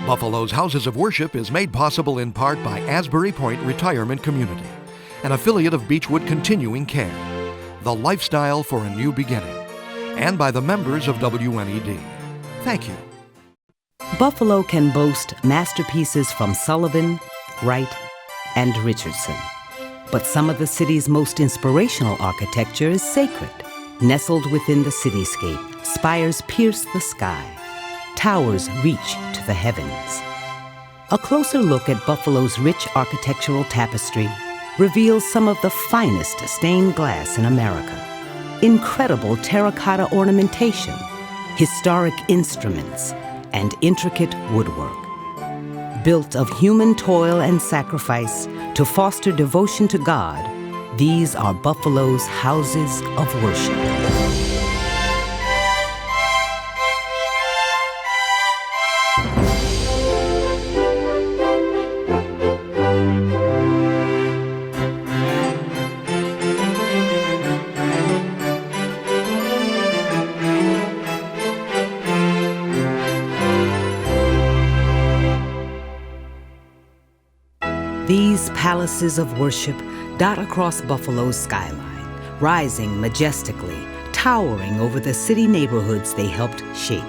Buffalo's Houses of Worship is made possible in part by Asbury Point Retirement Community, an affiliate of Beechwood Continuing Care, the lifestyle for a new beginning, and by the members of WNED. Thank you. Buffalo can boast masterpieces from Sullivan, Wright, and Richardson. But some of the city's most inspirational architecture is sacred. Nestled within the cityscape, spires pierce the sky. Towers reach to the heavens. A closer look at Buffalo's rich architectural tapestry reveals some of the finest stained glass in America. Incredible terracotta ornamentation, historic instruments, and intricate woodwork. Built of human toil and sacrifice to foster devotion to God, these are Buffalo's houses of worship. These palaces of worship dot across Buffalo's skyline, rising majestically, towering over the city neighborhoods they helped shape.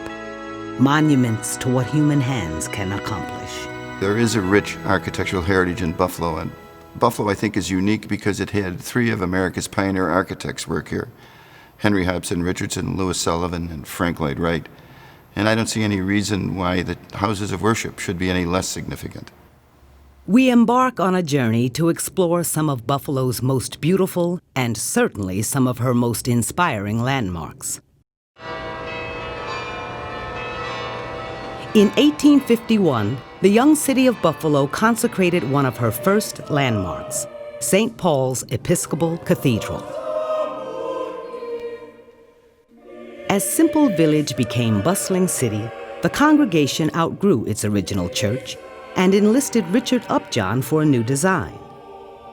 Monuments to what human hands can accomplish. There is a rich architectural heritage in Buffalo, and Buffalo, I think, is unique because it had three of America's pioneer architects work here: Henry Hobson Richardson, Louis Sullivan, and Frank Lloyd Wright. And I don't see any reason why the houses of worship should be any less significant. We embark on a journey to explore some of Buffalo's most beautiful and certainly some of her most inspiring landmarks. In 1851, the young city of Buffalo consecrated one of her first landmarks, St. Paul's Episcopal Cathedral. As Simple Village became bustling city, the congregation outgrew its original church and enlisted Richard Upjohn for a new design.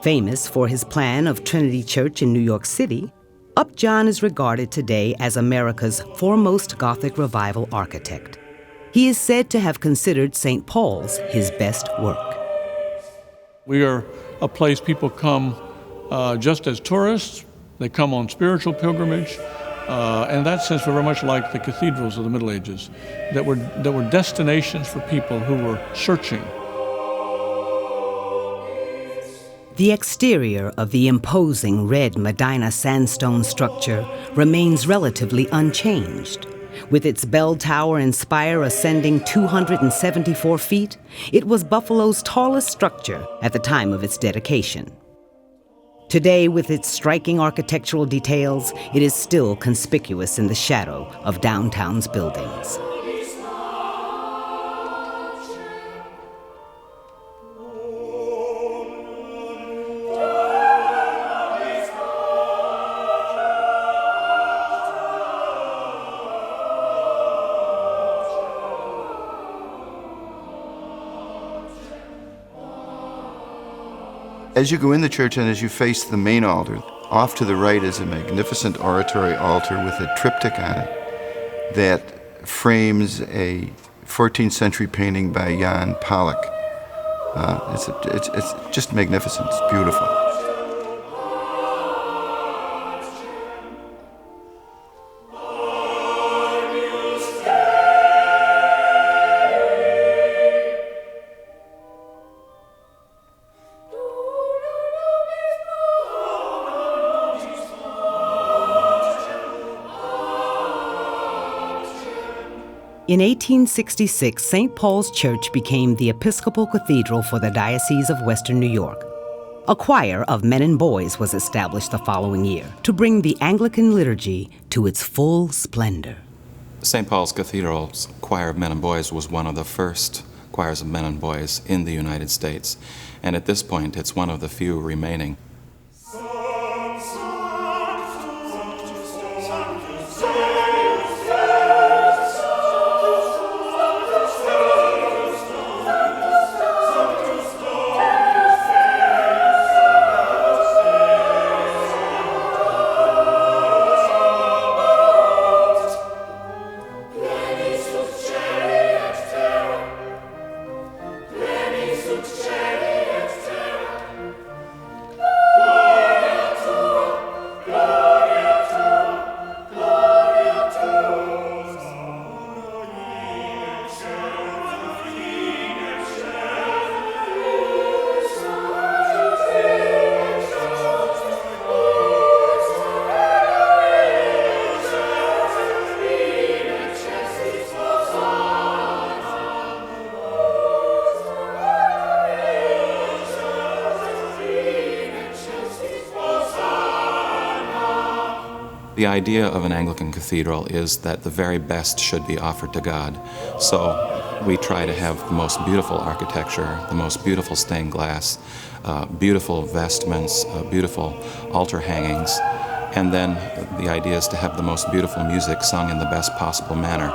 Famous for his plan of Trinity Church in New York City, Upjohn is regarded today as America's foremost Gothic revival architect. He is said to have considered St. Paul's his best work. We are a place people come just as tourists. They come on spiritual pilgrimage. And in that sense, we're very much like the cathedrals of the Middle Ages, that were destinations for people who were searching. The exterior of the imposing red Medina sandstone structure remains relatively unchanged. With its bell tower and spire ascending 274 feet, it was Buffalo's tallest structure at the time of its dedication. Today, with its striking architectural details, it is still conspicuous in the shadow of downtown's buildings. As you go in the church and as you face the main altar, off to the right is a magnificent oratory altar with a triptych on it that frames a 14th century painting by Jan Pollock. It's just magnificent. It's beautiful. In 1866, St. Paul's Church became the Episcopal Cathedral for the Diocese of Western New York. A choir of men and boys was established the following year to bring the Anglican liturgy to its full splendor. St. Paul's Cathedral's choir of men and boys was one of the first choirs of men and boys in the United States, and at this point it's one of the few remaining. The idea of an Anglican cathedral is that the very best should be offered to God. So we try to have the most beautiful architecture, the most beautiful stained glass, beautiful vestments, beautiful altar hangings, and then the idea is to have the most beautiful music sung in the best possible manner.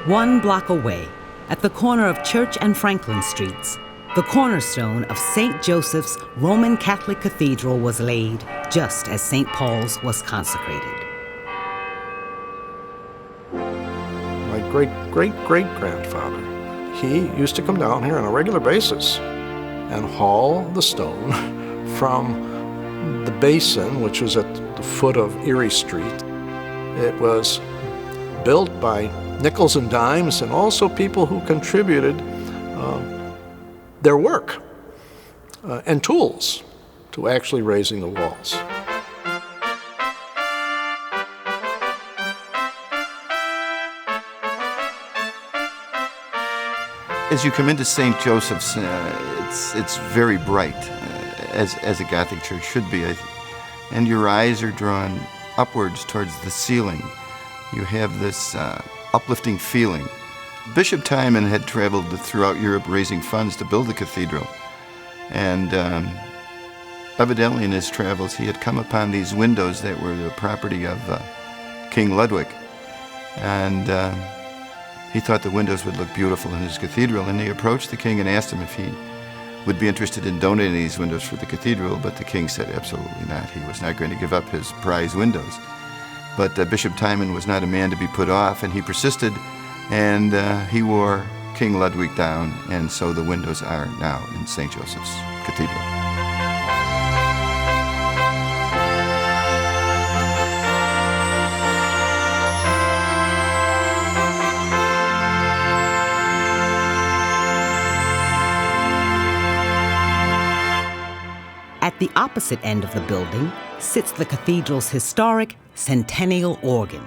One block away, at the corner of Church and Franklin Streets, the cornerstone of St. Joseph's Roman Catholic Cathedral was laid, just as St. Paul's was consecrated. My great-great-great-grandfather, he used to come down here on a regular basis and haul the stone from the basin, which was at the foot of Erie Street. It was built by nickels and dimes, and also people who contributed their work and tools to actually raising the walls. As you come into St. Joseph's, it's very bright, as a Gothic church should be, and your eyes are drawn upwards towards the ceiling. You have this uplifting feeling. Bishop Timon had traveled throughout Europe raising funds to build the cathedral, and evidently in his travels he had come upon these windows that were the property of King Ludwig, and he thought the windows would look beautiful in his cathedral, and he approached the king and asked him if he would be interested in donating these windows for the cathedral, but the king said absolutely not. He was not going to give up his prize windows. But Bishop Timon was not a man to be put off, and he persisted, and he wore King Ludwig down, and so the windows are now in St. Joseph's Cathedral. At the opposite end of the building sits the cathedral's historic centennial organ,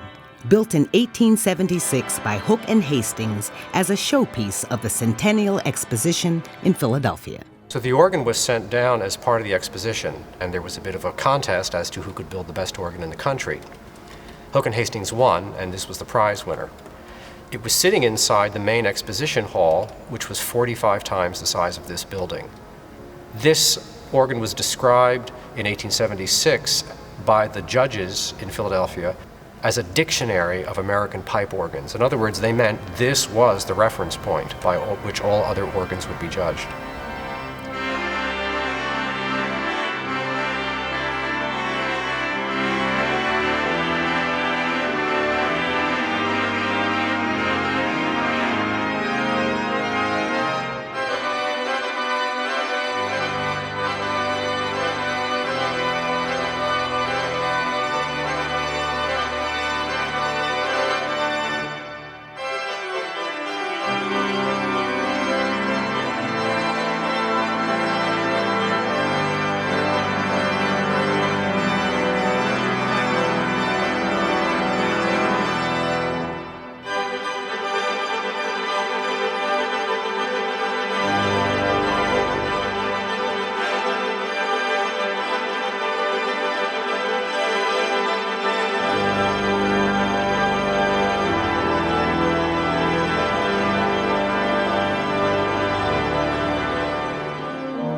built in 1876 by Hooke and Hastings as a showpiece of the Centennial Exposition in Philadelphia. So the organ was sent down as part of the exposition, and there was a bit of a contest as to who could build the best organ in the country. Hooke and Hastings won, and this was the prize winner. It was sitting inside the main exposition hall, which was 45 times the size of this building. This organ was described in 1876 by the judges in Philadelphia as a dictionary of American pipe organs. In other words, they meant this was the reference point by which all other organs would be judged.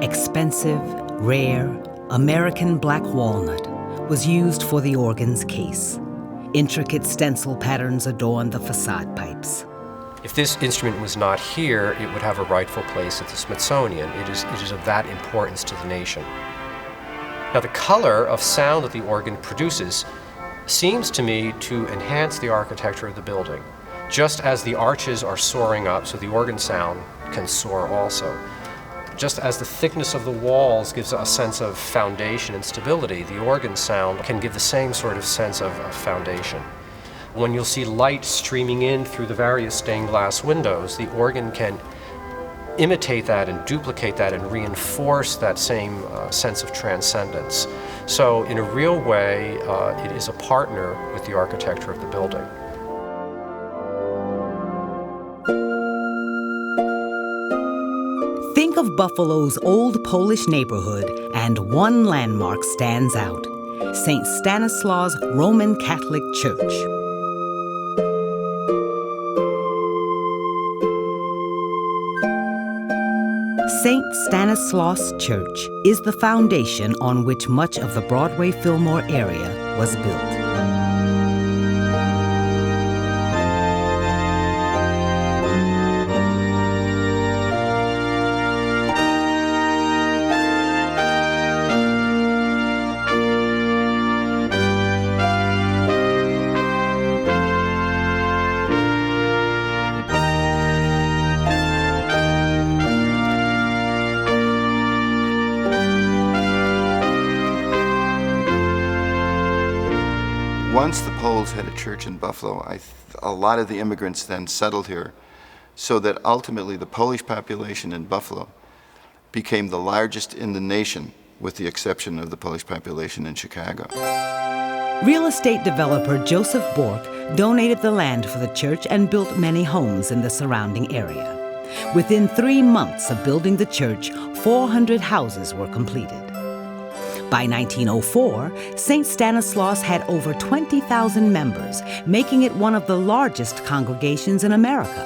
Expensive, rare, American black walnut was used for the organ's case. Intricate stencil patterns adorned the facade pipes. If this instrument was not here, it would have a rightful place at the Smithsonian. It is of that importance to the nation. Now, the color of sound that the organ produces seems to me to enhance the architecture of the building. Just as the arches are soaring up, so the organ sound can soar also. Just as the thickness of the walls gives a sense of foundation and stability, the organ sound can give the same sort of sense of foundation. When you'll see light streaming in through the various stained glass windows, the organ can imitate that and duplicate that and reinforce that same sense of transcendence. So in a real way, it is a partner with the architecture of the building. Think of Buffalo's old Polish neighborhood, and one landmark stands out: St. Stanislaus Roman Catholic Church. St. Stanislaus Church is the foundation on which much of the Broadway Fillmore area was built. Once the Poles had a church in Buffalo, a lot of the immigrants then settled here, so that ultimately the Polish population in Buffalo became the largest in the nation, with the exception of the Polish population in Chicago. Real estate developer Joseph Bork donated the land for the church and built many homes in the surrounding area. Within 3 months of building the church, 400 houses were completed. By 1904, St. Stanislaus had over 20,000 members, making it one of the largest congregations in America.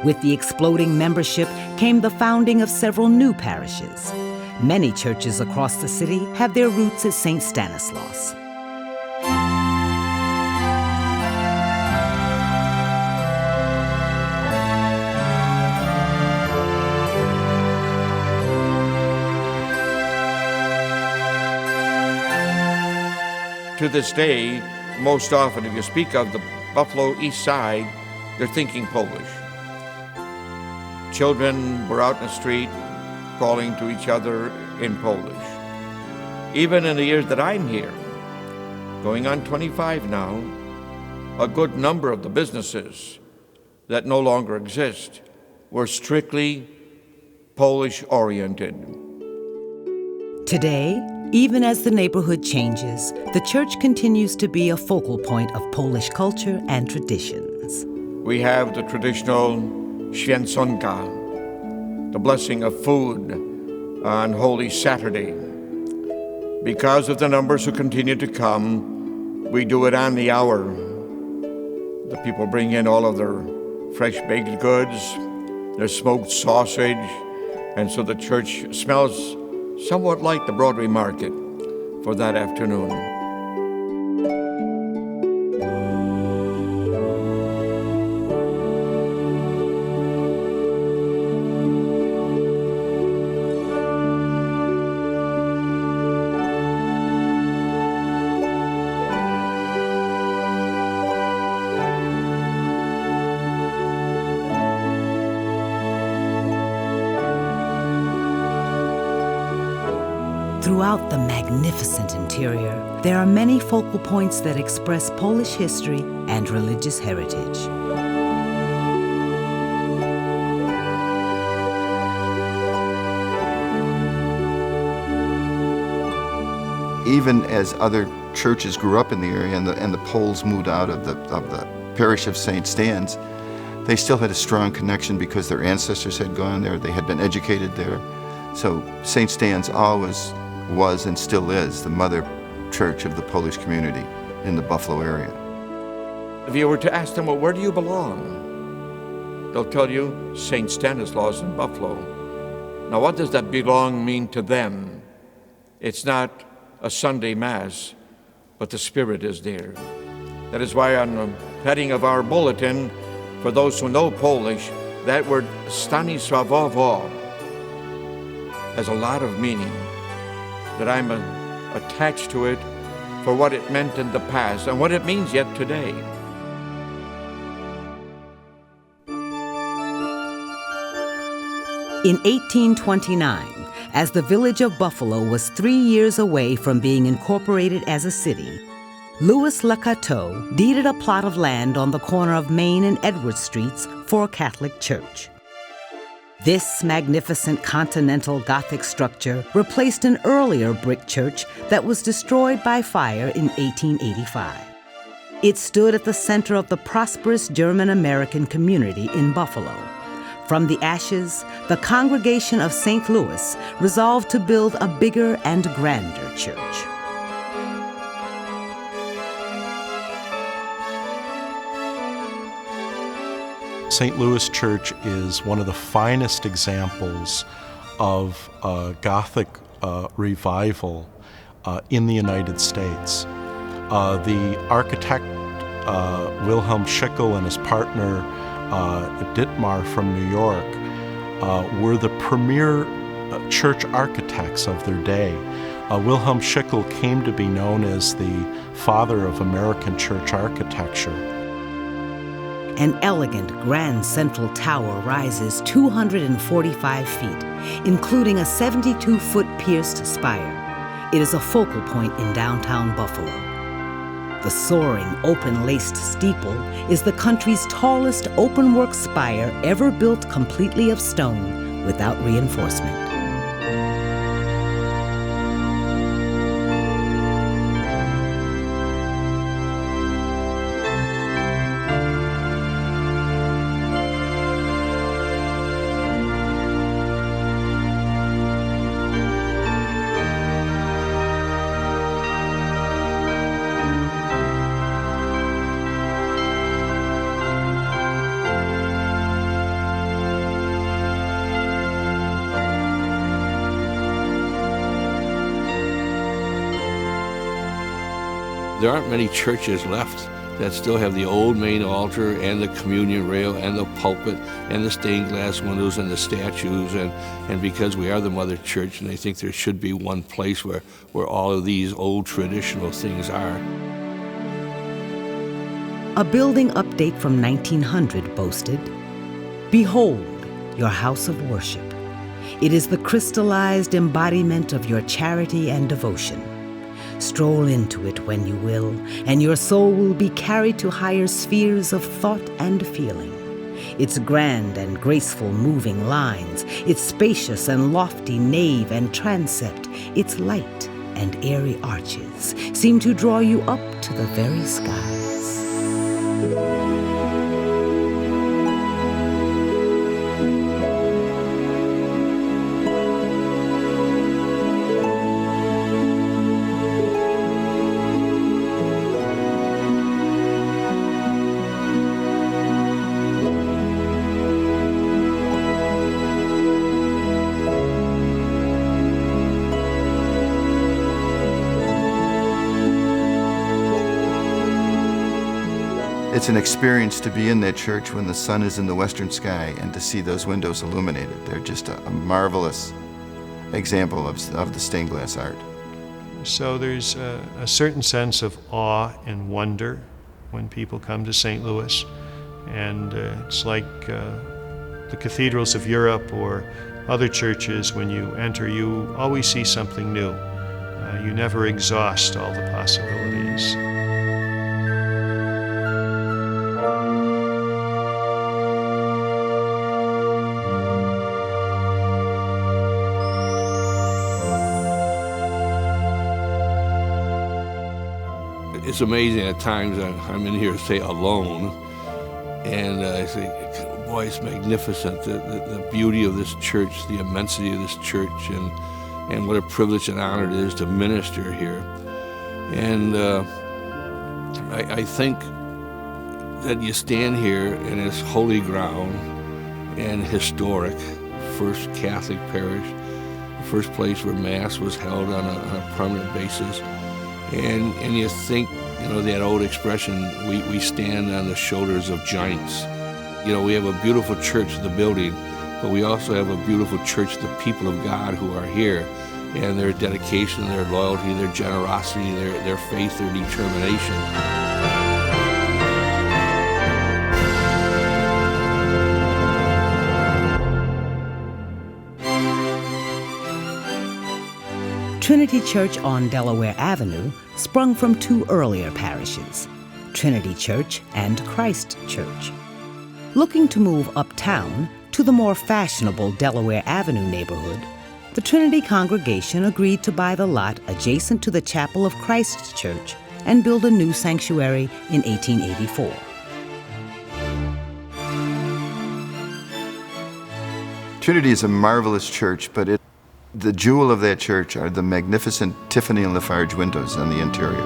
With the exploding membership came the founding of several new parishes. Many churches across the city have their roots at St. Stanislaus. To this day, most often if you speak of the Buffalo East Side, they're thinking Polish. Children were out in the street calling to each other in Polish. Even in the years that I'm here, going on 25 now, a good number of the businesses that no longer exist were strictly Polish-oriented. Today, even as the neighborhood changes, the church continues to be a focal point of Polish culture and traditions. We have the traditional święconka, the blessing of food on Holy Saturday. Because of the numbers who continue to come, we do it on the hour. The people bring in all of their fresh baked goods, their smoked sausage, and so the church smells somewhat like the Broadway market for that afternoon. Throughout the magnificent interior, there are many focal points that express Polish history and religious heritage. Even as other churches grew up in the area and the Poles moved out of the parish of St. Stan's, they still had a strong connection because their ancestors had gone there, they had been educated there. So St. Stan's always was and still is the mother church of the Polish community in the Buffalo area. If you were to ask them, well, where do you belong? They'll tell you St. Stanislaus in Buffalo. Now, what does that belong mean to them? It's not a Sunday Mass, but the Spirit is there. That is why on the heading of our bulletin, for those who know Polish, that word Stanisławowo has a lot of meaning, that I'm attached to it for what it meant in the past and what it means yet today. In 1829, as the village of Buffalo was 3 years away from being incorporated as a city, Louis Lacateau deeded a plot of land on the corner of Main and Edward Streets for a Catholic church. This magnificent continental Gothic structure replaced an earlier brick church that was destroyed by fire in 1885. It stood at the center of the prosperous German-American community in Buffalo. From the ashes, the congregation of St. Louis resolved to build a bigger and grander church. St. Louis Church is one of the finest examples of Gothic revival in the United States. The architect, Wilhelm Schickel, and his partner, Dittmar from New York, were the premier church architects of their day. Wilhelm Schickel came to be known as the father of American church architecture. An elegant grand central tower rises 245 feet, including a 72-foot pierced spire. It is a focal point in downtown Buffalo. The soaring, open-laced steeple is the country's tallest open-work spire ever built completely of stone without reinforcement. There aren't many churches left that still have the old main altar and the communion rail and the pulpit and the stained glass windows and the statues. And because we are the mother church, and I think there should be one place where all of these old traditional things are. A building update from 1900 boasted, "Behold, your house of worship. It is the crystallized embodiment of your charity and devotion. Stroll into it when you will, and your soul will be carried to higher spheres of thought and feeling. Its grand and graceful moving lines, its spacious and lofty nave and transept, its light and airy arches seem to draw you up to the very skies." It's an experience to be in that church when the sun is in the western sky and to see those windows illuminated. They're just a marvelous example of the stained glass art. So there's a certain sense of awe and wonder when people come to St. Louis. And it's like the cathedrals of Europe or other churches. When you enter, you always see something new. You never exhaust all the possibilities. It's amazing at times I'm in here, say, alone, and I say, boy, it's magnificent, the beauty of this church, the immensity of this church, and what a privilege and honor it is to minister here. And I think that you stand here in this holy ground and historic First Catholic parish, the first place where Mass was held on a permanent basis. And you think, that old expression, we stand on the shoulders of giants. We have a beautiful church, the building, but we also have a beautiful church, the people of God who are here, and their dedication, their loyalty, their generosity, their faith, their determination. Trinity Church on Delaware Avenue sprung from two earlier parishes, Trinity Church and Christ Church. Looking to move uptown, to the more fashionable Delaware Avenue neighborhood, the Trinity congregation agreed to buy the lot adjacent to the Chapel of Christ Church and build a new sanctuary in 1884. Trinity is a marvelous church, but the jewel of that church are the magnificent Tiffany and Lafarge windows on the interior.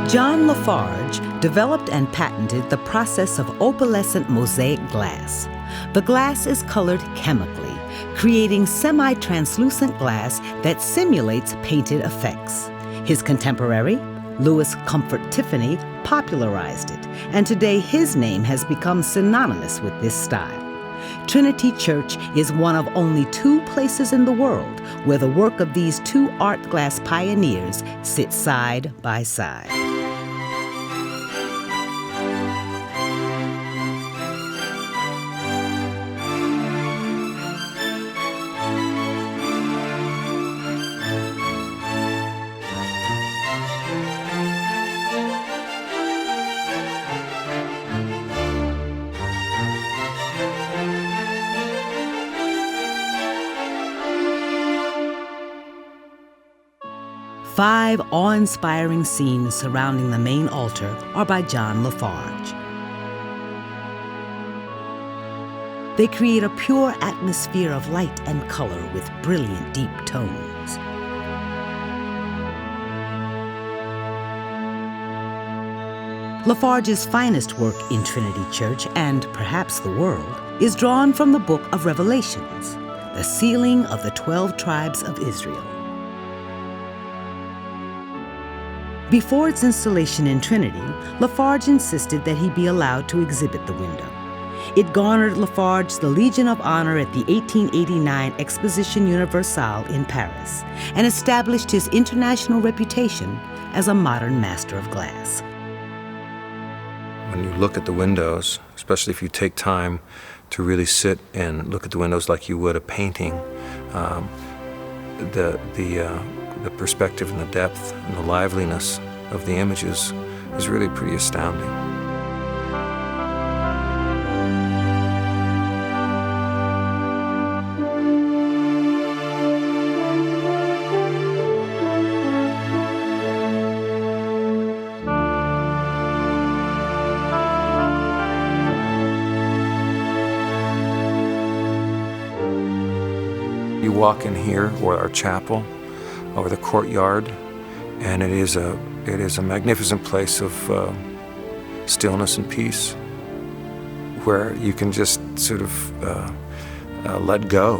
John Lafarge developed and patented the process of opalescent mosaic glass. The glass is colored chemically, creating semi-translucent glass that simulates painted effects. His contemporary, Louis Comfort Tiffany, popularized it, and today his name has become synonymous with this style. Trinity Church is one of only 2 places in the world where the work of these 2 art glass pioneers sit side by side. Five awe-inspiring scenes surrounding the main altar are by John Lafarge. They create a pure atmosphere of light and color with brilliant deep tones. Lafarge's finest work in Trinity Church, and perhaps the world, is drawn from the book of Revelations, the sealing of the 12 tribes of Israel. Before its installation in Trinity, Lafarge insisted that he be allowed to exhibit the window. It garnered Lafarge the Legion of Honor at the 1889 Exposition Universale in Paris and established his international reputation as a modern master of glass. When you look at the windows, especially if you take time to really sit and look at the windows like you would a painting, the perspective and the depth and the liveliness of the images is really pretty astounding. You walk in here, or our chapel, over the courtyard, and it is a magnificent place of stillness and peace, where you can just sort of let go.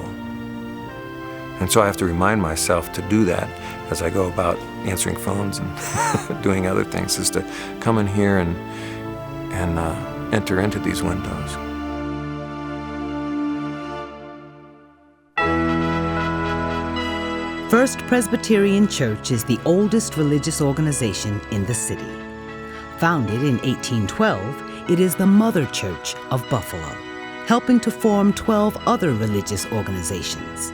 And so I have to remind myself to do that as I go about answering phones and doing other things, is to come in here and enter into these windows. First Presbyterian Church is the oldest religious organization in the city. Founded in 1812, it is the mother church of Buffalo, helping to form 12 other religious organizations.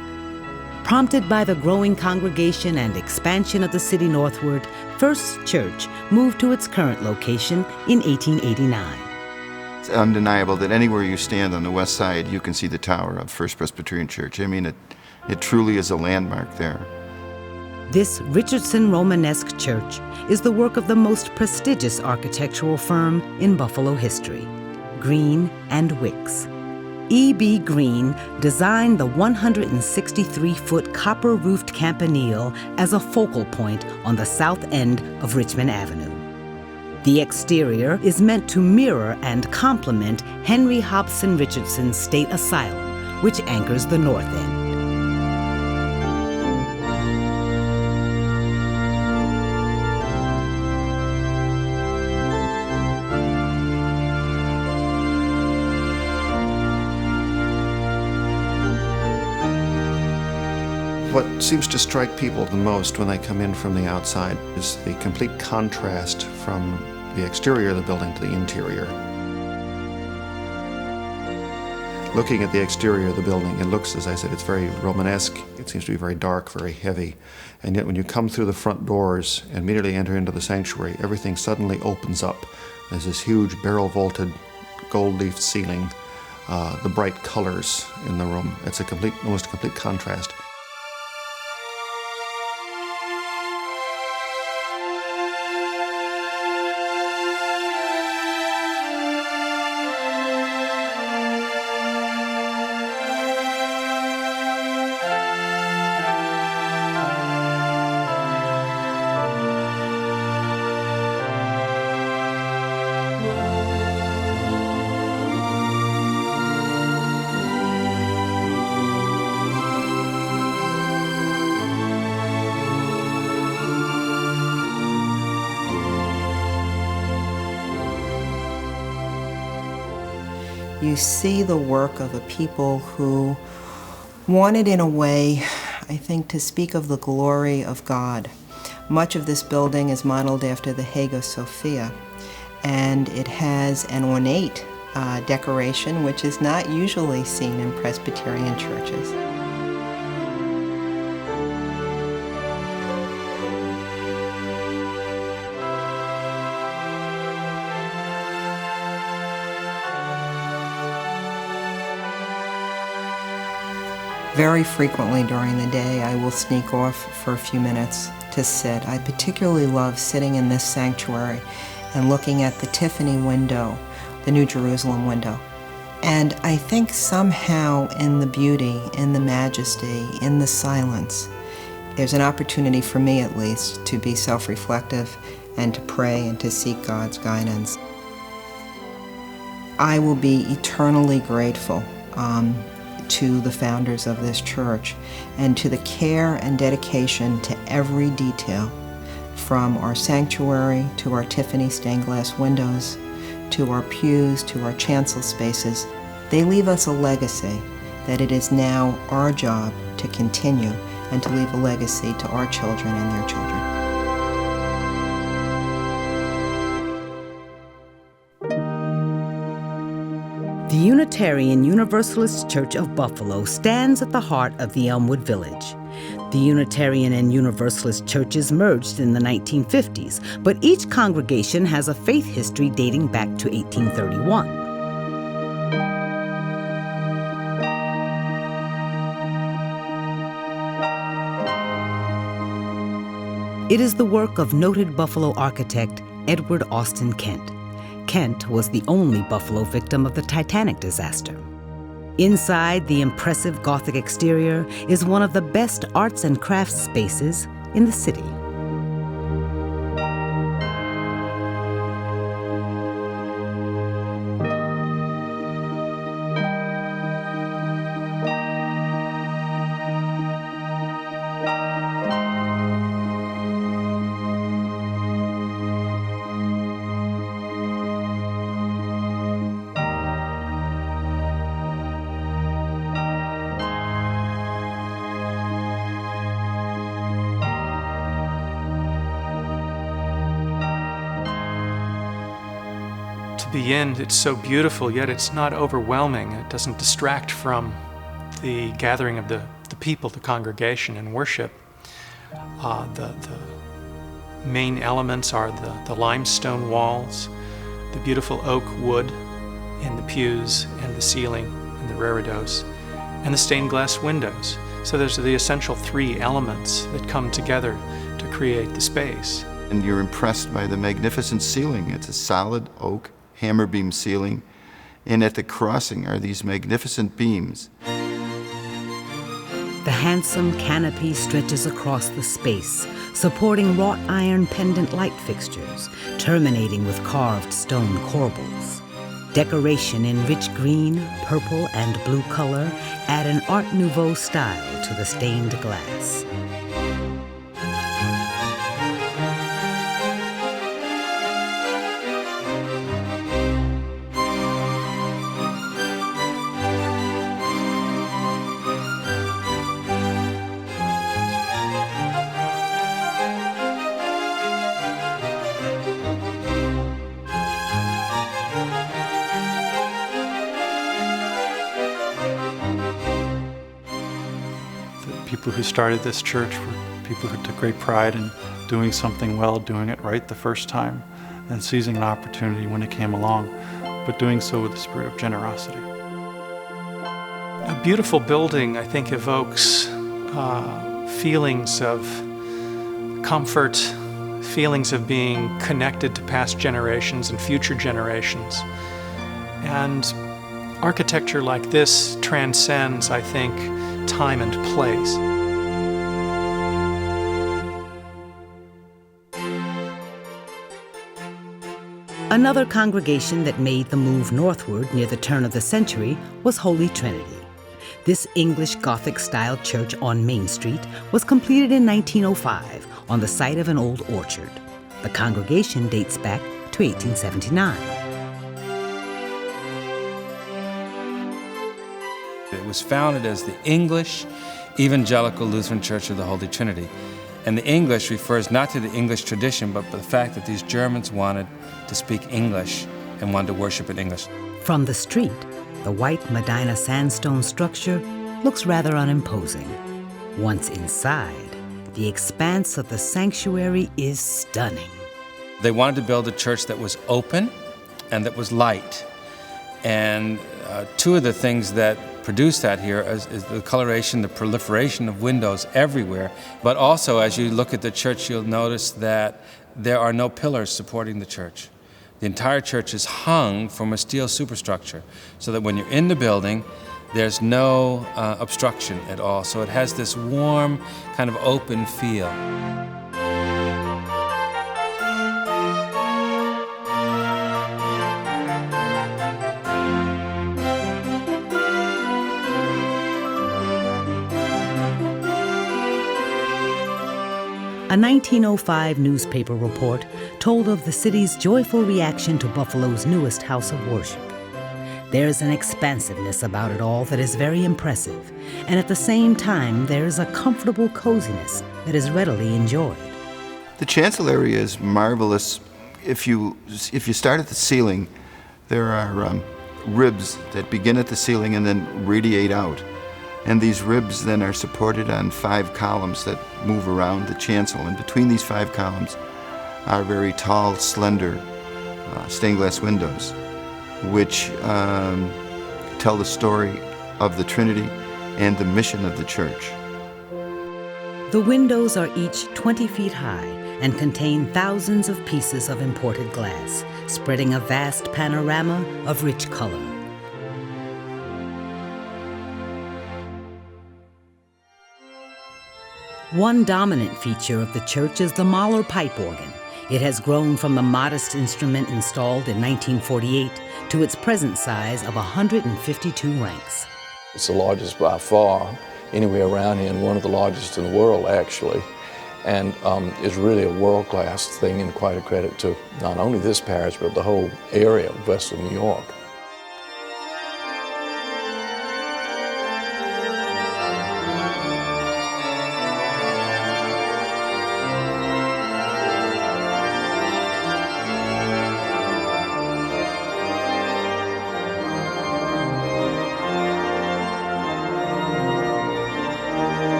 Prompted by the growing congregation and expansion of the city northward, First Church moved to its current location in 1889. It's undeniable that anywhere you stand on the west side, you can see the tower of First Presbyterian Church. I mean, it truly is a landmark there. This Richardson Romanesque church is the work of the most prestigious architectural firm in Buffalo history, Green and Wicks. E.B. Green designed the 163-foot copper-roofed campanile as a focal point on the south end of Richmond Avenue. The exterior is meant to mirror and complement Henry Hobson Richardson's State Asylum, which anchors the north end. What seems to strike people the most when they come in from the outside is the complete contrast from the exterior of the building to the interior. Looking at the exterior of the building, it looks, as I said, it's very Romanesque. It seems to be very dark, very heavy. And yet when you come through the front doors and immediately enter into the sanctuary, everything suddenly opens up. There's this huge barrel-vaulted gold-leaf ceiling, the bright colors in the room. It's almost a complete contrast. You see the work of a people who wanted, in a way, I think, to speak of the glory of God. Much of this building is modeled after the Hagia Sophia, and it has an ornate decoration which is not usually seen in Presbyterian churches. Very frequently during the day, I will sneak off for a few minutes to sit. I particularly love sitting in this sanctuary and looking at the Tiffany window, the New Jerusalem window. And I think somehow in the beauty, in the majesty, in the silence, there's an opportunity for me at least to be self-reflective and to pray and to seek God's guidance. I will be eternally grateful to the founders of this church and to the care and dedication to every detail, from our sanctuary to our Tiffany stained glass windows, to our pews, to our chancel spaces. They leave us a legacy that it is now our job to continue and to leave a legacy to our children and their children. The Unitarian Universalist Church of Buffalo stands at the heart of the Elmwood Village. The Unitarian and Universalist churches merged in the 1950s, but each congregation has a faith history dating back to 1831. It is the work of noted Buffalo architect Edward Austin Kent. Kent was the only Buffalo victim of the Titanic disaster. Inside the impressive Gothic exterior is one of the best arts and crafts spaces in the city. The end, it's so beautiful, yet it's not overwhelming. It doesn't distract from the gathering of the people, the congregation, and worship. The main elements are the limestone walls, the beautiful oak wood in the pews and the ceiling and the reredos, and the stained glass windows. So there's the essential three elements that come together to create the space. And you're impressed by the magnificent ceiling. It's a solid oak hammer beam ceiling, and at the crossing are these magnificent beams. The handsome canopy stretches across the space, supporting wrought iron pendant light fixtures, terminating with carved stone corbels. Decoration in rich green, purple, and blue color add an Art Nouveau style to the stained glass. People who started this church were people who took great pride in doing something well, doing it right the first time, and seizing an opportunity when it came along. but doing so with a spirit of generosity. A beautiful building, I think, evokes feelings of comfort, feelings of being connected to past generations and future generations. And architecture like this transcends, I think, time and place. Another congregation that made the move northward near the turn of the century was Holy Trinity. This English Gothic-style church on Main Street was completed in 1905 on the site of an old orchard. The congregation dates back to 1879. It was founded as the English Evangelical Lutheran Church of the Holy Trinity. And the English refers not to the English tradition, but the fact that these Germans wanted to speak English and wanted to worship in English. From the street, the white Medina sandstone structure looks rather unimposing. Once inside, the expanse of the sanctuary is stunning. They wanted to build a church that was open and that was light. And two of the things that produce that here is the coloration, the proliferation of windows everywhere. But also, as you look at the church, you'll notice that there are no pillars supporting the church. The entire church is hung from a steel superstructure, so that when you're in the building, there's no obstruction at all. So it has this warm, kind of open feel. A 1905 newspaper report told of the city's joyful reaction to Buffalo's newest house of worship. There is an expansiveness about it all that is very impressive, and at the same time, there is a comfortable coziness that is readily enjoyed. The chancel area is marvelous. If you start at the ceiling, there are ribs that begin at the ceiling and then radiate out. And these ribs then are supported on 5 columns that move around the chancel. And between these 5 columns are very tall, slender stained glass windows, which tell the story of the Trinity and the mission of the church. The windows are each 20 feet high and contain thousands of pieces of imported glass, spreading a vast panorama of rich color. One dominant feature of the church is the Mahler pipe organ. It has grown from the modest instrument installed in 1948 to its present size of 152 ranks. It's the largest by far anywhere around here, and one of the largest in the world, actually, and is really a world-class thing and quite a credit to not only this parish, but the whole area of western New York.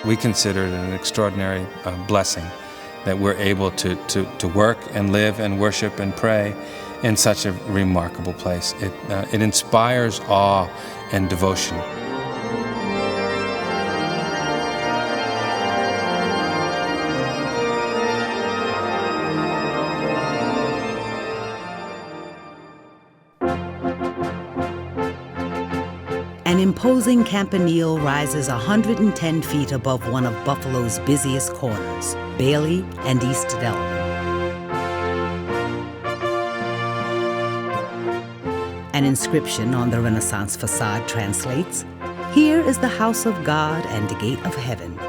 We consider it an extraordinary blessing that we're able to work and live and worship and pray in such a remarkable place. It inspires awe and devotion. An imposing campanile rises 110 feet above one of Buffalo's busiest corners, Bailey and East Delaware. An inscription on the Renaissance facade translates, "Here is the house of God and the gate of heaven."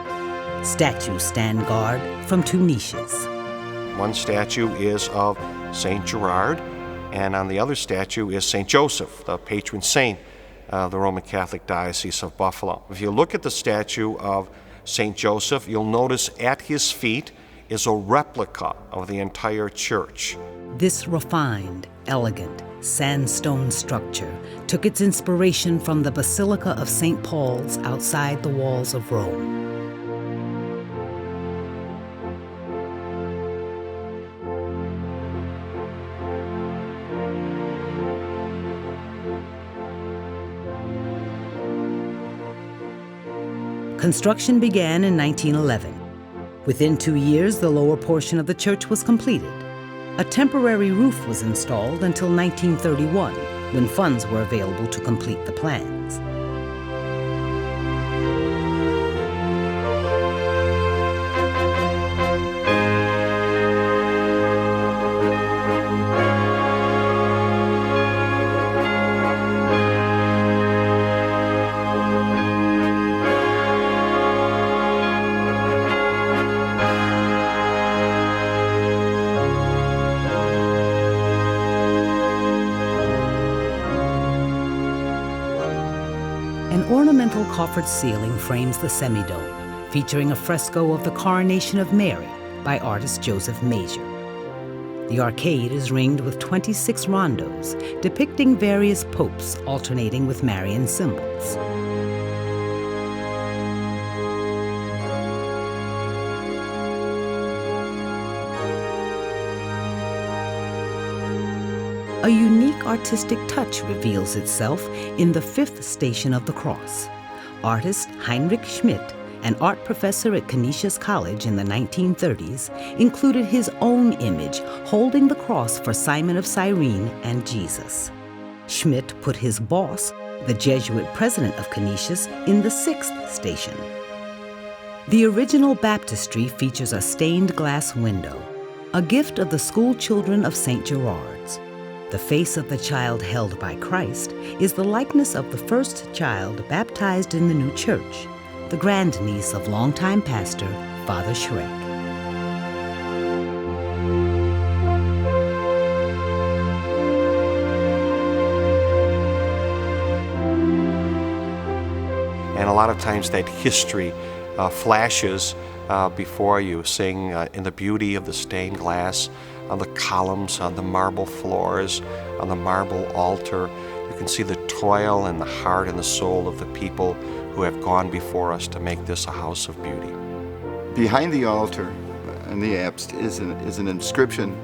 Statues stand guard from 2 niches. One statue is of St. Gerard, and on the other statue is St. Joseph, the patron saint the Roman Catholic Diocese of Buffalo. If you look at the statue of St. Joseph, you'll notice at his feet is a replica of the entire church. This refined, elegant, sandstone structure took its inspiration from the Basilica of St. Paul's outside the walls of Rome. Construction began in 1911. Within 2 years, the lower portion of the church was completed. A temporary roof was installed until 1931, when funds were available to complete the plans. An ornamental coffered ceiling frames the semidome, featuring a fresco of the Coronation of Mary by artist Joseph Mazier. The arcade is ringed with 26 rondos, depicting various popes alternating with Marian symbols. A unique artistic touch reveals itself in the fifth station of the cross. Artist Heinrich Schmidt, an art professor at Canisius College in the 1930s, included his own image holding the cross for Simon of Cyrene and Jesus. Schmidt put his boss, the Jesuit president of Canisius, in the sixth station. The original baptistry features a stained glass window, a gift of the school children of St. Gerard's. The face of the child held by Christ is the likeness of the first child baptized in the new church, the grandniece of longtime pastor Father Schreck. And a lot of times that history flashes before you, seeing in the beauty of the stained glass, on the columns, on the marble floors, on the marble altar. You can see the toil and the heart and the soul of the people who have gone before us to make this a house of beauty. Behind the altar in the apse is an inscription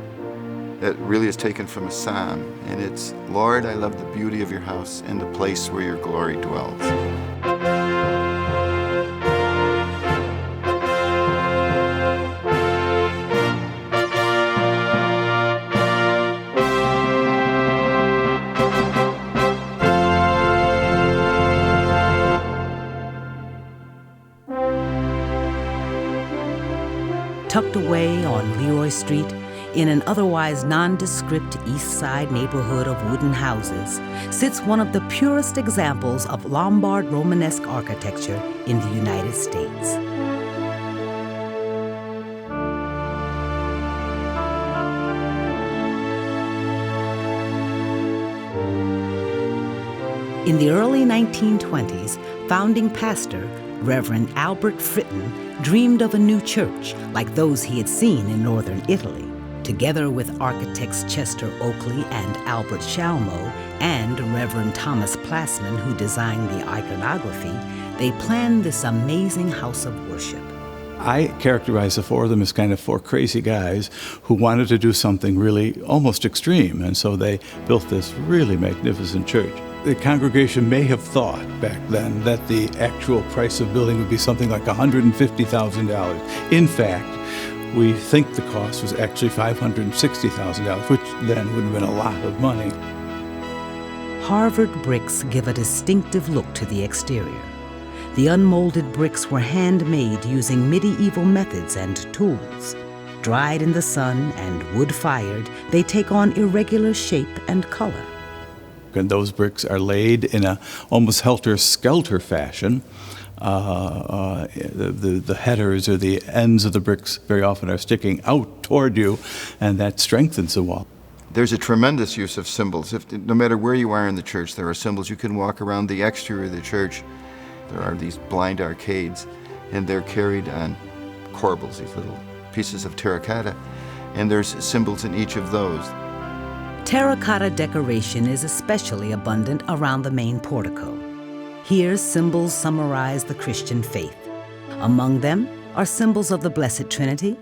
that really is taken from a psalm, and it's, "Lord, I love the beauty of your house and the place where your glory dwells." Tucked away on Leroy Street, in an otherwise nondescript East Side neighborhood of wooden houses, sits one of the purest examples of Lombard Romanesque architecture in the United States. In the early 1920s, founding pastor Reverend Albert Fritton dreamed of a new church like those he had seen in northern Italy. Together with architects Chester Oakley and Albert Shalmo and Reverend Thomas Plassman, who designed the iconography, they planned this amazing house of worship. I characterize the four of them as kind of four crazy guys who wanted to do something really almost extreme, and so they built this really magnificent church. The congregation may have thought back then that the actual price of building would be something like $150,000. In fact, we think the cost was actually $560,000, which then would have been a lot of money. Harvard bricks give a distinctive look to the exterior. The unmolded bricks were handmade using medieval methods and tools. Dried in the sun and wood-fired, they take on irregular shape and color. And those bricks are laid in a almost helter-skelter fashion. The headers or the ends of the bricks very often are sticking out toward you, and that strengthens the wall. There's a tremendous use of symbols. No matter where you are in the church, there are symbols. You can walk around the exterior of the church. There are these blind arcades, and they're carried on corbels, these little pieces of terracotta, and there's symbols in each of those. Terracotta decoration is especially abundant around the main portico. Here, symbols summarize the Christian faith. Among them are symbols of the Blessed Trinity,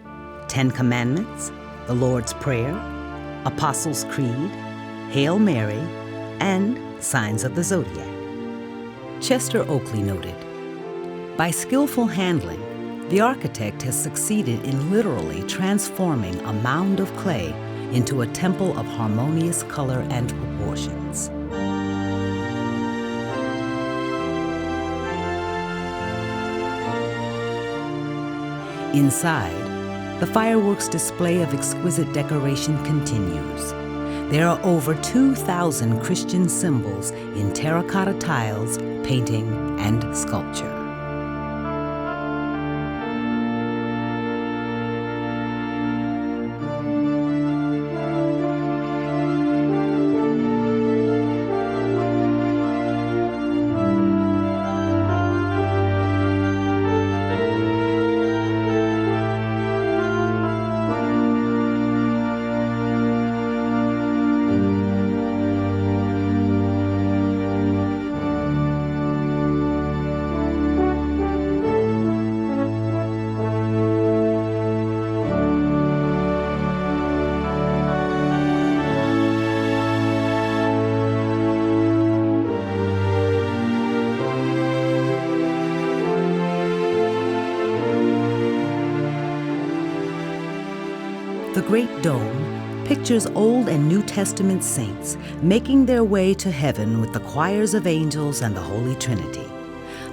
10 Commandments, the Lord's Prayer, Apostles' Creed, Hail Mary, and signs of the zodiac. Chester Oakley noted, "By skillful handling, the architect has succeeded in literally transforming a mound of clay into a temple of harmonious color and proportions." Inside, the fireworks display of exquisite decoration continues. There are over 2,000 Christian symbols in terracotta tiles, painting, and sculpture. The Great Dome pictures Old and New Testament saints making their way to heaven with the choirs of angels and the Holy Trinity.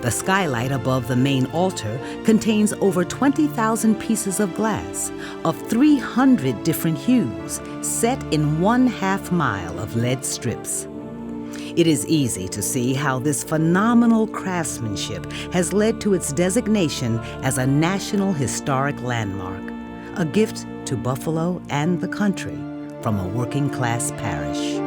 The skylight above the main altar contains over 20,000 pieces of glass of 300 different hues set in 1/2 mile of lead strips. It is easy to see how this phenomenal craftsmanship has led to its designation as a National Historic Landmark, a gift to Buffalo and the country from a working-class parish.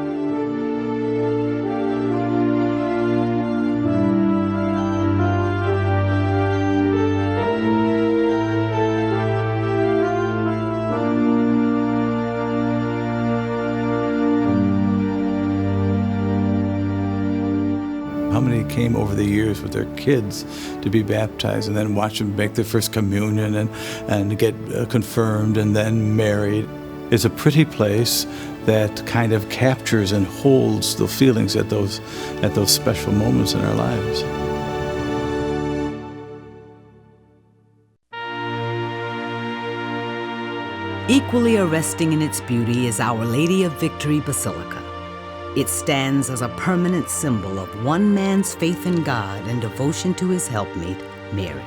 How many came over the years with their kids to be baptized and then watch them make their first communion and get confirmed and then married? It's a pretty place that kind of captures and holds the feelings at those special moments in our lives. Equally arresting in its beauty is Our Lady of Victory Basilica. It stands as a permanent symbol of one man's faith in God and devotion to his helpmate, Mary.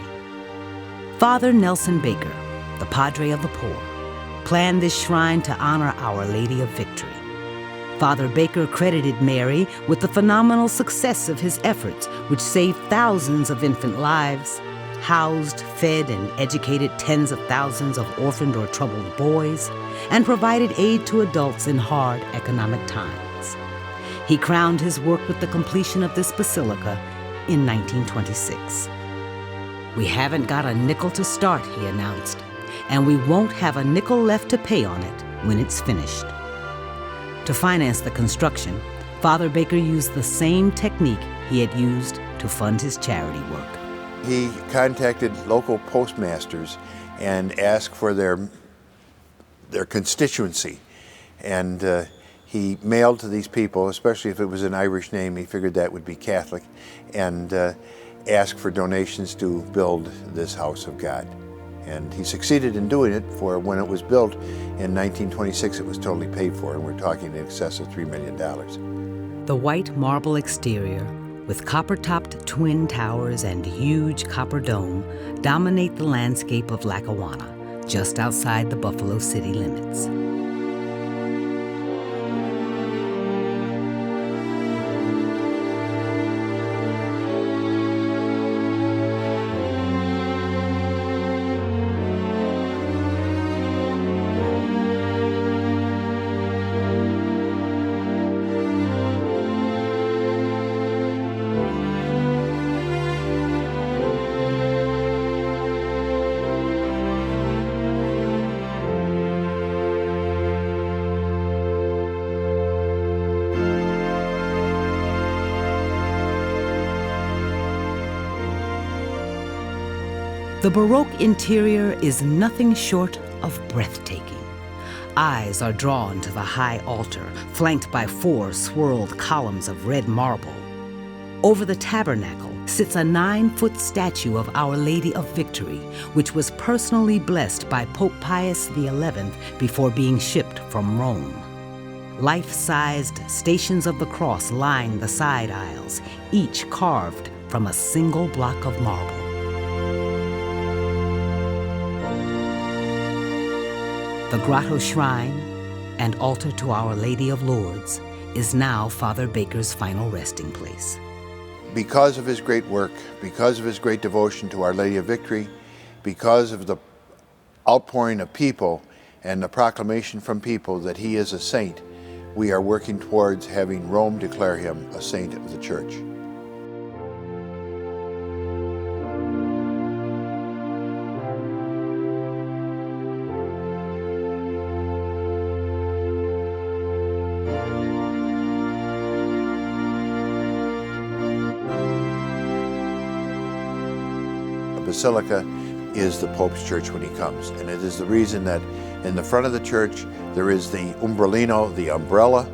Father Nelson Baker, the Padre of the Poor, planned this shrine to honor Our Lady of Victory. Father Baker credited Mary with the phenomenal success of his efforts, which saved thousands of infant lives, housed, fed, and educated tens of thousands of orphaned or troubled boys, and provided aid to adults in hard economic times. He crowned his work with the completion of this basilica in 1926. "We haven't got a nickel to start," he announced, "and we won't have a nickel left to pay on it when it's finished." To finance the construction, Father Baker used the same technique he had used to fund his charity work. He contacted local postmasters and asked for their constituency, and he mailed to these people, especially if it was an Irish name, he figured that would be Catholic, and asked for donations to build this house of God. And he succeeded in doing it, for when it was built in 1926, it was totally paid for, and we're talking in excess of $3 million. The white marble exterior, with copper-topped twin towers and huge copper dome, dominate the landscape of Lackawanna, just outside the Buffalo city limits. The Baroque interior is nothing short of breathtaking. Eyes are drawn to the high altar, flanked by 4 swirled columns of red marble. Over the tabernacle sits a 9-foot statue of Our Lady of Victory, which was personally blessed by Pope Pius XI before being shipped from Rome. Life-sized Stations of the Cross line the side aisles, each carved from a single block of marble. The grotto shrine and altar to Our Lady of Lourdes is now Father Baker's final resting place. Because of his great work, because of his great devotion to Our Lady of Victory, because of the outpouring of people and the proclamation from people that he is a saint, we are working towards having Rome declare him a saint of the Church. Basilica is the Pope's church when he comes, and it is the reason that in the front of the church there is the umbrellino, the umbrella,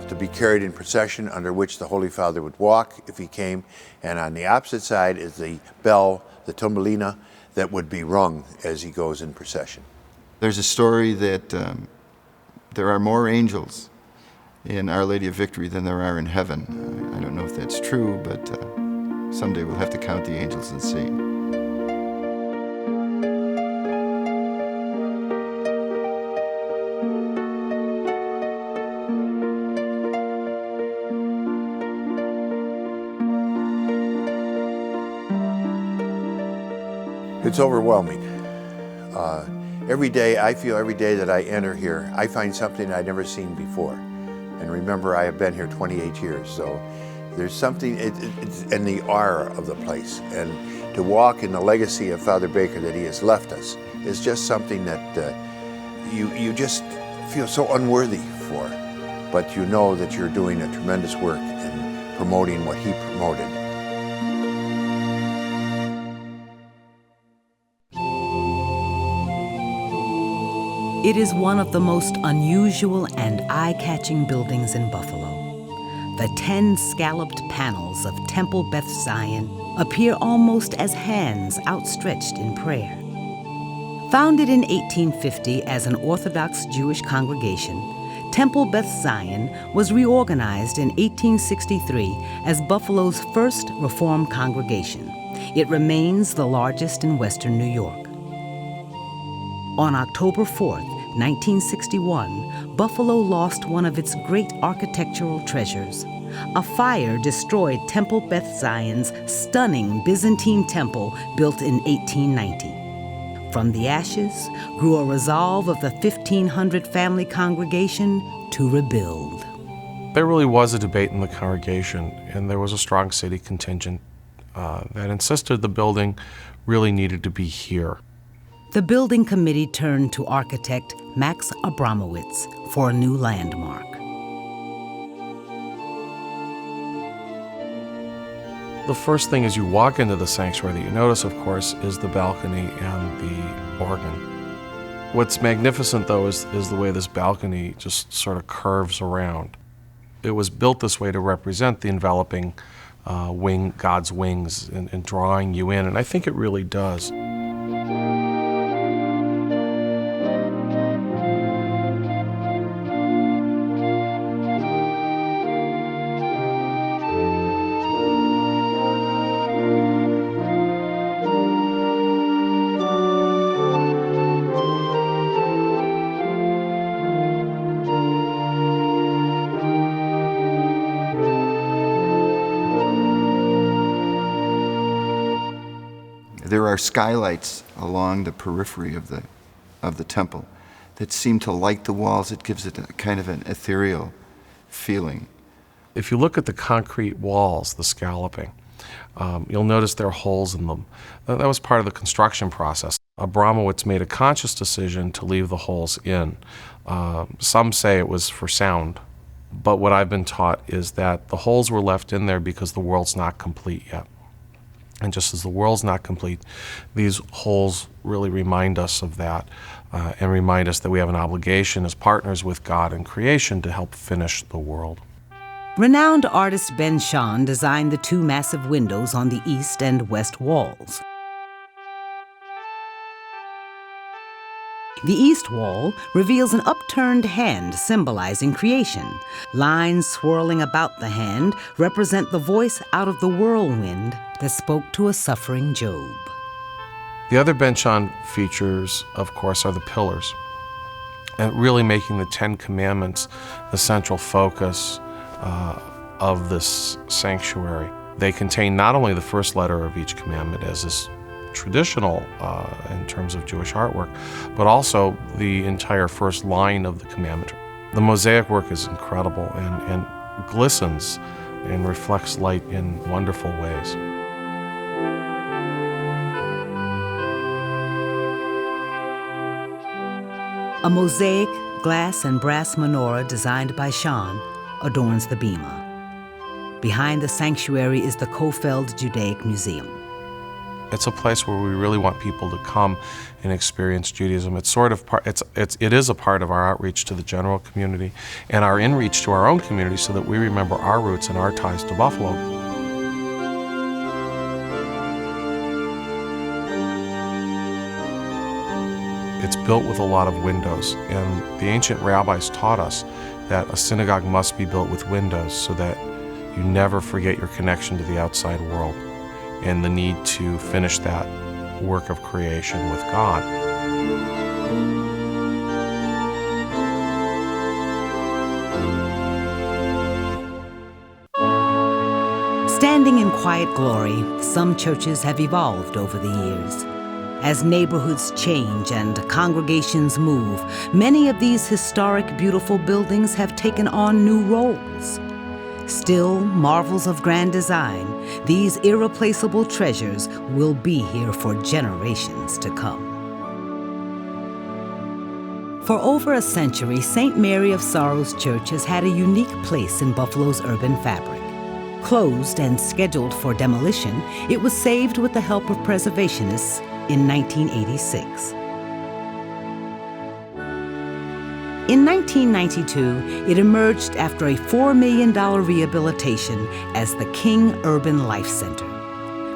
to be carried in procession, under which the Holy Father would walk if he came, and on the opposite side is the bell, the tumbalina, that would be rung as he goes in procession. There's a story that there are more angels in Our Lady of Victory than there are in heaven. I don't know if that's true, but someday we'll have to count the angels and see. It's overwhelming. Every day, I feel every day that I enter here, I find something I've never seen before. And remember, I have been here 28 years, so there's something, it's in the aura of the place. And to walk in the legacy of Father Baker that he has left us is just something that you just feel so unworthy for. But you know that you're doing a tremendous work in promoting what he promoted. It is one of the most unusual and eye-catching buildings in Buffalo. The 10 scalloped panels of Temple Beth Zion appear almost as hands outstretched in prayer. Founded in 1850 as an Orthodox Jewish congregation, Temple Beth Zion was reorganized in 1863 as Buffalo's first Reformed congregation. It remains the largest in Western New York. On October 4th, 1961, Buffalo lost one of its great architectural treasures. A fire destroyed Temple Beth Zion's stunning Byzantine temple built in 1890. From the ashes grew a resolve of the 1,500 family congregation to rebuild. There really was a debate in the congregation, and there was a strong city contingent that insisted the building really needed to be here. The building committee turned to architect Max Abramowitz for a new landmark. The first thing as you walk into the sanctuary that you notice, of course, is the balcony and the organ. What's magnificent, though, is the way this balcony just sort of curves around. It was built this way to represent the enveloping God's wings and drawing you in, and I think it really does. There are skylights along the periphery of the temple that seem to light the walls. It gives it a kind of an ethereal feeling. If you look at the concrete walls, the scalloping, you'll notice there are holes in them. That was part of the construction process. Abramowitz made a conscious decision to leave the holes in. Some say it was for sound, but what I've been taught is that the holes were left in there because the world's not complete yet. And just as the world's not complete, these holes really remind us of that and remind us that we have an obligation as partners with God in creation to help finish the world. Renowned artist Ben Shahn designed the two massive windows on the east and west walls. The east wall reveals an upturned hand symbolizing creation. Lines swirling about the hand represent the voice out of the whirlwind that spoke to a suffering Job. The other Ben Shahn features, of course, are the pillars, and really making the Ten Commandments the central focus of this sanctuary. They contain not only the first letter of each commandment, as is traditional in terms of Jewish artwork, but also the entire first line of the commandment. The mosaic work is incredible and glistens and reflects light in wonderful ways. A mosaic, glass and brass menorah designed by Shahn adorns the bema. Behind the sanctuary is the Kofeld Judaic Museum. It's a place where we really want people to come and experience Judaism. It's sort of it is a part of our outreach to the general community and our inreach to our own community, so that we remember our roots and our ties to Buffalo. It's built with a lot of windows, and the ancient rabbis taught us that a synagogue must be built with windows so that you never forget your connection to the outside world and the need to finish that work of creation with God. Standing in quiet glory, some churches have evolved over the years. As neighborhoods change and congregations move, many of these historic, beautiful buildings have taken on new roles. Still, marvels of grand design, these irreplaceable treasures will be here for generations to come. For over a century, St. Mary of Sorrows Church has had a unique place in Buffalo's urban fabric. Closed and scheduled for demolition, it was saved with the help of preservationists in 1986. In 1992, it emerged after a $4 million rehabilitation as the King Urban Life Center.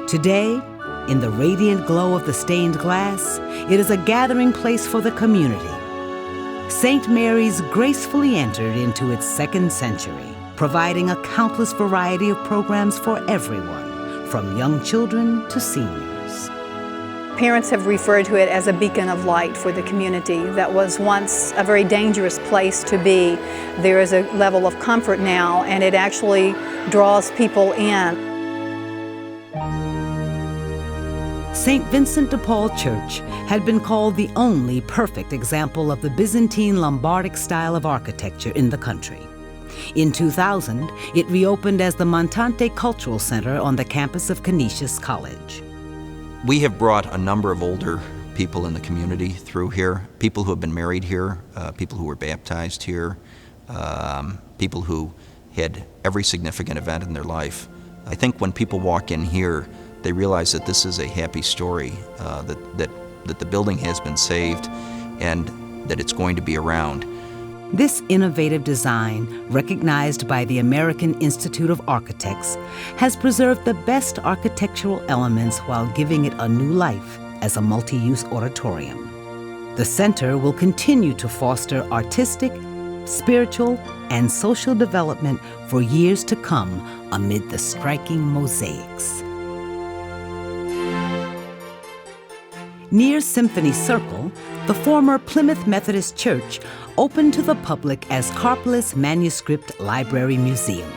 Today, in the radiant glow of the stained glass, it is a gathering place for the community. St. Mary's gracefully entered into its second century, providing a countless variety of programs for everyone, from young children to seniors. Parents have referred to it as a beacon of light for the community that was once a very dangerous place to be. There is a level of comfort now, and it actually draws people in. St. Vincent de Paul Church had been called the only perfect example of the Byzantine Lombardic style of architecture in the country. In 2000, it reopened as the Montante Cultural Center on the campus of Canisius College. We have brought a number of older people in the community through here, people who have been married here, people who were baptized here, people who had every significant event in their life. I think when people walk in here, they realize that this is a happy story, that the building has been saved and that it's going to be around. This innovative design, recognized by the American Institute of Architects, has preserved the best architectural elements while giving it a new life as a multi-use auditorium. The center will continue to foster artistic, spiritual, and social development for years to come amid the striking mosaics. Near Symphony Circle, the former Plymouth Methodist Church opened to the public as Karplus Manuscript Library Museum.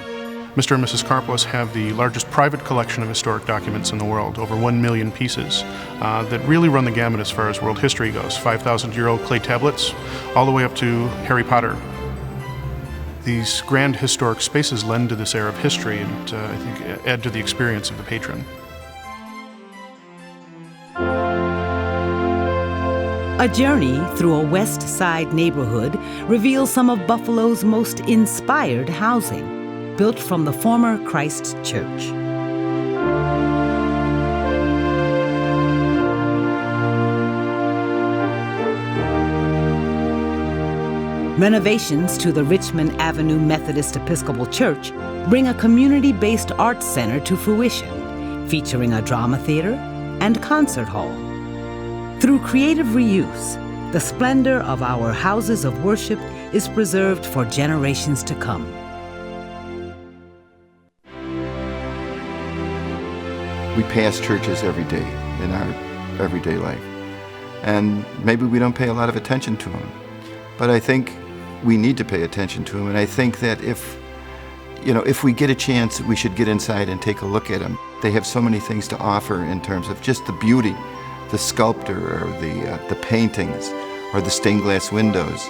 Mr. and Mrs. Karplus have the largest private collection of historic documents in the world, over 1 million pieces, that really run the gamut as far as world history goes. 5,000-year-old clay tablets, all the way up to Harry Potter. These grand historic spaces lend to this air of history and I think add to the experience of the patron. A journey through a West Side neighborhood reveals some of Buffalo's most inspired housing, built from the former Christ Church. Renovations to the Richmond Avenue Methodist Episcopal Church bring a community-based arts center to fruition, featuring a drama theater and concert hall. Through creative reuse, the splendor of our houses of worship is preserved for generations to come. We pass churches every day in our everyday life, and maybe we don't pay a lot of attention to them. But I think we need to pay attention to them, and I think that if we get a chance, we should get inside and take a look at them. They have so many things to offer in terms of just the beauty, the sculpture, or the paintings, or the stained glass windows.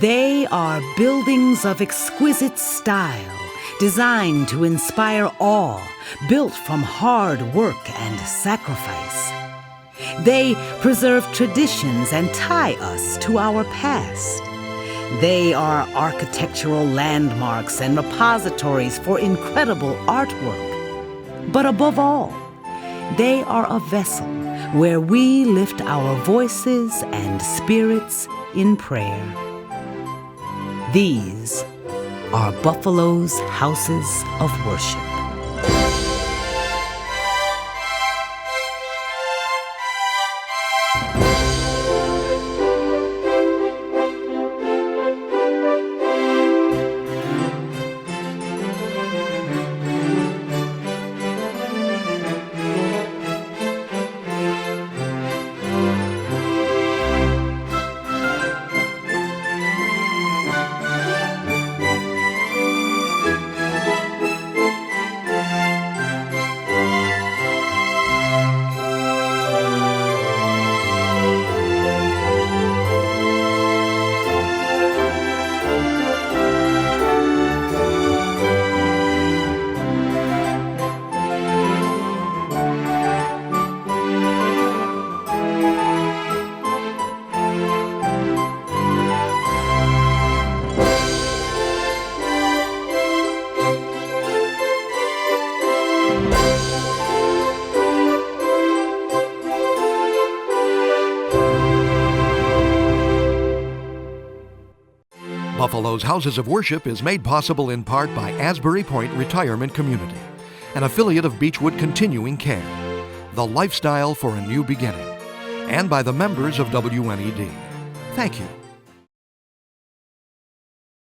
They are buildings of exquisite style, designed to inspire awe, built from hard work and sacrifice. They preserve traditions and tie us to our past. They are architectural landmarks and repositories for incredible artwork. But above all, they are a vessel where we lift our voices and spirits in prayer. These are Buffalo's houses of worship. Buffalo's Houses of Worship is made possible in part by Asbury Point Retirement Community, an affiliate of Beechwood Continuing Care, the lifestyle for a new beginning, and by the members of WNED. Thank you.